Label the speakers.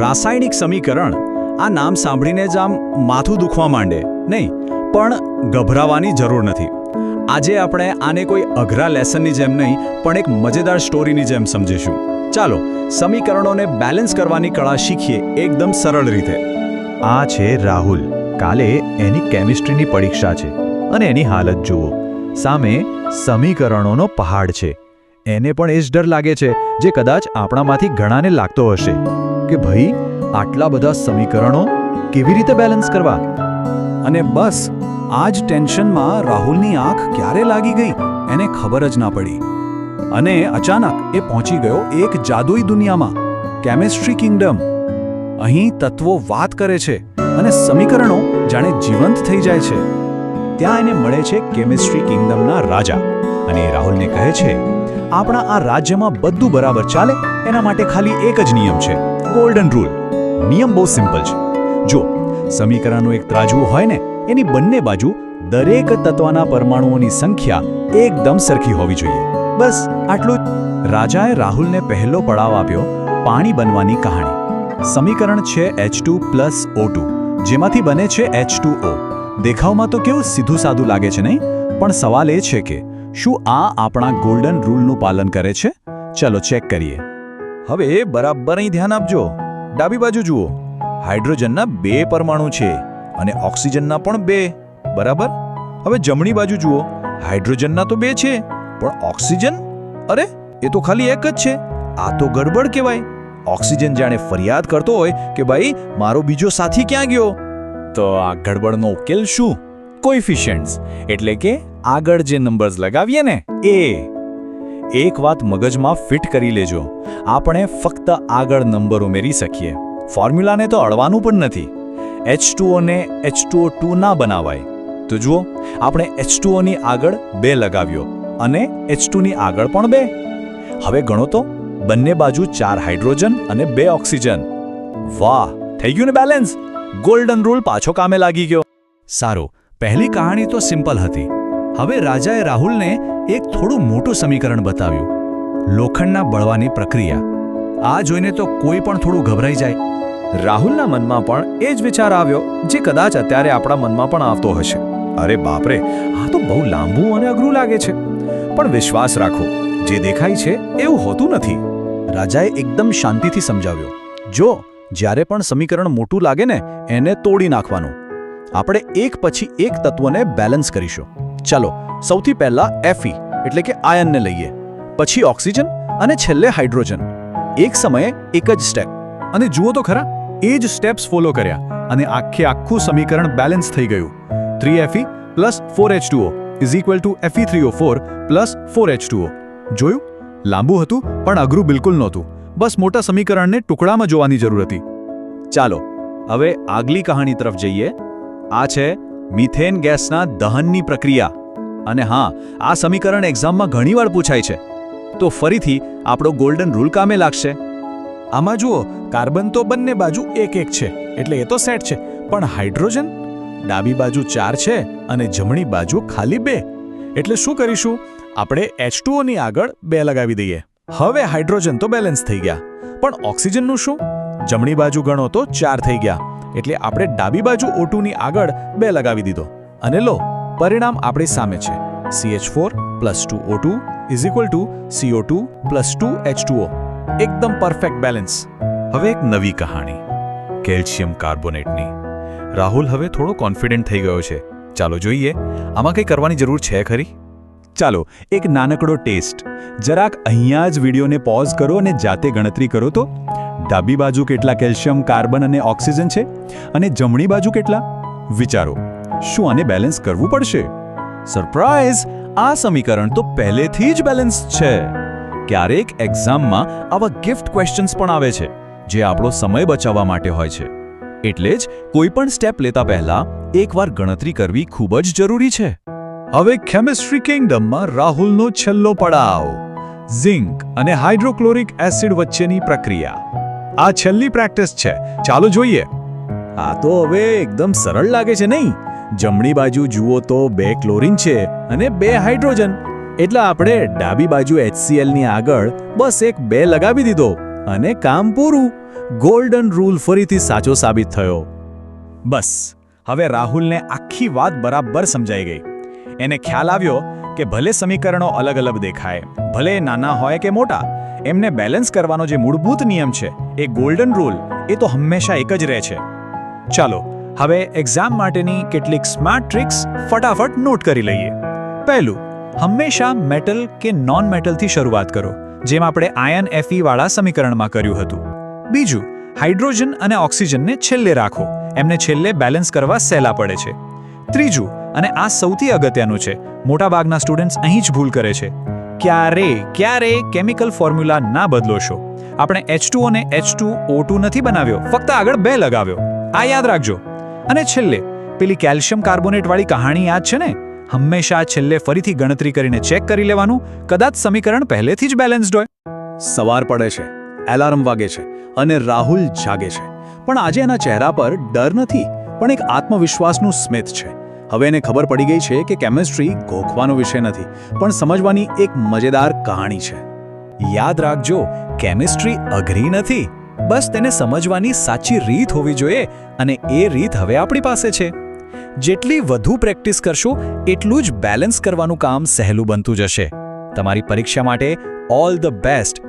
Speaker 1: રાસાયણિક સમીકરણ આ નામ સાંભળીને જ આમ માથું દુખવા માંડે નહીં, પણ ગભરાવાની જરૂર નથી. આજે આપણે આને કોઈ અઘરા લેસનની જેમ નહીં, પણ એક મજેદાર સ્ટોરીની જેમ સમજીશું. ચાલો સમીકરણોને બેલેન્સ કરવાની કળા શીખીએ એકદમ સરળ રીતે.
Speaker 2: આ છે રાહુલ. કાલે એની કેમિસ્ટ્રીની પરીક્ષા છે અને એની હાલત જુઓ. સામે સમીકરણોનો પહાડ છે. એને પણ એ જ ડર લાગે છે જે કદાચ આપણામાંથી ઘણાને લાગતો હશે કે ભાઈ આટલા બધા સમીકરણો કેવી રીતે બેલેન્સ કરવા.
Speaker 3: અને બસ આ જ ટેન્શનમાં રાહુલની આંખ ક્યારે લાગી ગઈ એને ખબર જ ના પડી. અને અચાનક એ પહોંચી ગયો એક જાદુઈ દુનિયામાં, કેમિસ્ટ્રી કિંગડમ. અહીં તત્વો વાત કરે છે અને સમીકરણો જાણે જીવંત થઈ જાય છે.
Speaker 1: ત્યાં એને મળે છે કેમિસ્ટ્રી કિંગડમના રાજા, અને એ રાહુલને કહે છે, આપણા આ રાજ્યમાં બધું બરાબર ચાલે એના માટે ખાલી એક જ નિયમ છે, ગોલ્ડન રૂલ. નિયમ બહુ સિમ્પલ છે. જો સમીકરણનું એક ત્રાજવું હોય ને, એની બંને બાજુ દરેક તત્વના પરમાણુઓની સંખ્યા એકદમ સરખી હોવી જોઈએ. બસ આટલું જ. રાજાએ રાહુલને પહેલો પડાવ આપ્યો પાણી બનવાની કહાણી. સમીકરણ છે H2+O2, જેમાંથી બને છે H2O. દેખાવમાં તો કેવું સીધું સાદું લાગે છે નહીં, પણ સવાલ એ છે કે શું આ આપણા ગોલ્ડન રૂલનું પાલન કરે છે? ચલો ચેક કરીએ.
Speaker 2: હવે બરાબર અહીં ધ્યાન આપજો. ડાબી બાજુ જુઓ, હાઇડ્રોજનના 2 પરમાણુ છે અને ઓક્સિજનના પણ 2, બરાબર. હવે જમણી બાજુ જુઓ, હાઇડ્રોજનના તો 2 છે, પણ ઓક્સિજન, અરે એ તો ખાલી એક જ છે. આ તો ગડબડ કહેવાય. ઓક્સિજન જાણે ફરિયાદ કરતો હોય કે ભાઈ મારો બીજો સાથી ક્યાં ગયો.
Speaker 1: તો આ ગડબડનો ઉકેલ શું? કોએફિશિયન્ટ્સ, એટલે કે આગળ જે નંબર્સ લગાવીએ ને એ. એક વાત મગજમાં ફિટ કરી લેજો, આપણે ફક્ત આગળ નંબર ઉમેરી શકીએ, ફોર્મ્યુલાને તો અડવાનું પણ નથી. H2O ને H2O2 ના બનાવાય. તો જુઓ, આપણે H2O ની આગળ 2 લગાવ્યો અને H2 ની આગળ પણ 2. હવે ગણો તો, બંને બાજુ 4 હાઇડ્રોજન અને 2 ઓક્સિજન. વાહ, થઈ ગયું ને બેલેન્સ. ગોલ્ડન રૂલ પાછો કામે લાગી ગયો. સારું, પહેલી કહાણી તો સિમ્પલ હતી. હવે રાજાએ રાહુલને એક થોડું મોટું સમીકરણ બતાવ્યું, લોખંડના બળવાની પ્રક્રિયા. આ જોઈને તો કોઈ પણ થોડું ગભરાઈ જાય.
Speaker 2: રાહુલના મનમાં પણ એ જ વિચાર આવ્યો જે કદાચ અત્યારે આપણા મનમાં પણ આવતો હશે. અરે બાપરે, આ તો બહુ લાંબુ અને અઘરું લાગે છે. પણ વિશ્વાસ રાખો, જે દેખાય છે એવું હોતું નથી.
Speaker 3: રાજાએ એકદમ શાંતિથી સમજાવ્યો, જો જ્યારે પણ સમીકરણ મોટું લાગે ને, એને તોડી નાખવાનું. આપણે એક પછી એક તત્વને બેલેન્સ કરીશું. ચાલો સૌથી પહેલા Fe એટલે કે આયનને લઈએ, પછી ઓક્સિજન અને છેલ્લે હાઇડ્રોજન. એક સમયે એક જ સ્ટેપ. અને જુઓ તો ખરા, એ જ સ્ટેપ્સ ફોલો કર્યા અને આખું સમીકરણ બેલેન્સ થઈ ગયું. 3Fe + 4H2O = Fe3O4 + 4H2O. જોયું? લાંબુ હતું પણ અઘરું બિલકુલ નહોતું. બસ મોટા સમીકરણને ટુકડામાં જોવાની જરૂર હતી.
Speaker 1: ચાલો હવે આગલી કહાણી તરફ જઈએ. આ છે મિથેન ગેસના દહનની પ્રક્રિયા. અને હા, આ સમીકરણ એક્ઝામમાં ઘણીવાર પૂછાય છે, તો ફરીથી આપણો ગોલ્ડન રૂલ કામે લાગશે.
Speaker 3: આમાં જુઓ, કાર્બન તો બંને બાજુ 1-1 છે, એટલે એ તો સેટ છે. પણ હાઇડ્રોજન ડાબી બાજુ 4 છે અને જમણી બાજુ ખાલી 2. એટલે શું કરીશું? આપણે H2O ની આગળ 2 લગાવી દઈએ. હવે હાઇડ્રોજન તો બેલેન્સ થઈ ગયા, પણ ઓક્સિજનનું શું? જમણી બાજુ ગણો તો 4 થઈ ગયા, એટલે આપણે ડાબી બાજુ O2 ની આગળ 2 લગાવી દીધો. અને લો, પરિણામ આપણી સામે છે. CH4 + 2O2 = CO2 + 2H2O. એકદમ પરફેક્ટ બેલેન્સ.
Speaker 2: હવે એક નવી કહાણી, કેલ્શિયમ કાર્બોનેટની. રાહુલ હવે થોડો કોન્ફિડન્ટ થઈ ગયો છે. ચાલો જોઈએ, આમાં કંઈ કરવાની જરૂર છે ખરી?
Speaker 1: ચાલો એક નાનકડો ટેસ્ટ. જરાક અહીંયા જ વિડીયોને પોઝ કરો અને જાતે ગણતરી કરો તો. ડાબી બાજુ કેટલા કેલ્શિયમ, કાર્બન અને ઓક્સિજન છે, અને જમણી બાજુ કેટલા? વિચારો, શું આને બેલેન્સ કરવું પડશે? સરપ્રાઈઝ! આ સમીકરણ તો પહેલેથી જ બેલેન્સ છે. ક્યારેક એક્ઝામમાં આવા ગિફ્ટ ક્વેશ્ચન્સ પણ આવે છે, જે આપણો સમય બચાવવા માટે હોય છે. એટલે જ કોઈ પણ સ્ટેપ લેતા પહેલા એકવાર ગણતરી કરવી ખૂબ જ જરૂરી છે.
Speaker 3: હવે કેમિસ્ટ્રી કિંગડમમાં રાહુલનો છેલ્લો પડાવ, ઝિંક અને હાઇડ્રોક્લોરિક એસિડ વચ્ચેની પ્રક્રિયા. આ છેલ્લી પ્રેક્ટિસ છે. ચાલો જોઈએ.
Speaker 1: આ તો હવે એકદમ સરળ લાગે છે નહીં? જમણી બાજુ જુઓ તો 2 ક્લોરીન છે અને 2 હાઇડ્રોજન. એટલે આપણે ડાબી બાજુ HCl ની આગળ બસ એક 2 લગાવી દીધો અને કામ પૂરું.
Speaker 3: ગોલ્ડન રૂલ ફરીથી સાચો સાબિત થયો.
Speaker 2: બસ હવે રાહુલને આખી વાત બરાબર સમજાઈ ગઈ. એને ખ્યાલ આવ્યો કે ભલે સમીકરણો અલગ અલગ દેખાય, ભલે નાના હોય કે મોટા, એમને બેલેન્સ કરવાનો જે મૂળભૂત નિયમ છે, એ ગોલ્ડન રૂલ, એ તો હંમેશા એક જ રહે છે. ચાલો હવે એક્ઝામ માટેની કેટલીક સ્માર્ટ ટ્રિક્સ ફટાફટ નોટ કરી લઈએ. પહેલું, હંમેશા મેટલ કે નોન મેટલથી શરૂઆત કરો, જેમ આપણે આયન Fe વાળા સમીકરણમાં કર્યું હતું. બીજું, હાઇડ્રોજન અને ઓક્સિજનને છેલ્લે રાખો, એમને છેલ્લે બેલેન્સ કરવા સહેલા પડે છે. ત્રીજું, અને આ સૌથી અગત્યનું છે, મોટાભાગના સ્ટુડન્ટ્સ અહીં જ ભૂલ કરે છે, ક્યારે કેમિકલ ફોર્મ્યુલા ના બદલોશો. આપણે H2O ને H2O2 નથી બનાવ્યો, ફક્ત આગળ 2 લગાવ્યો. આ યાદ રાખજો. અને છેલ્લે પેલી કેલ્શિયમ કાર્બોનેટ વાળી કહાણી યાદ છે ને? હંમેશા છેલ્લે ફરીથી ગણતરી કરીને ચેક કરી લેવાનું, કદાચ સમીકરણ પહેલેથી જ બેલેન્સ્ડ હોય.
Speaker 3: સવાર પડે છે, એલાર્મ વાગે છે અને રાહુલ જાગે છે. પણ આજે એના ચહેરા પર ડર નથી, પણ એક આત્મવિશ્વાસનું સ્મિત છે. હવે એને ખબર પડી ગઈ છે કે કેમિસ્ટ્રી ગોખવાનો વિષય નથી, પણ સમજવાની એક મજેદાર કહાણી છે.
Speaker 2: યાદ રાખજો, કેમિસ્ટ્રી અઘરી નથી, બસ તેને સમજવાની સાચી રીત હોવી જોઈએ, અને એ રીત હવે આપણી પાસે છે. જેટલી વધુ પ્રેક્ટિસ કરશો એટલું જ બેલેન્સ કરવાનું કામ સહેલું બનતું જશે. તમારી પરીક્ષા માટે ઓલ ધ બેસ્ટ.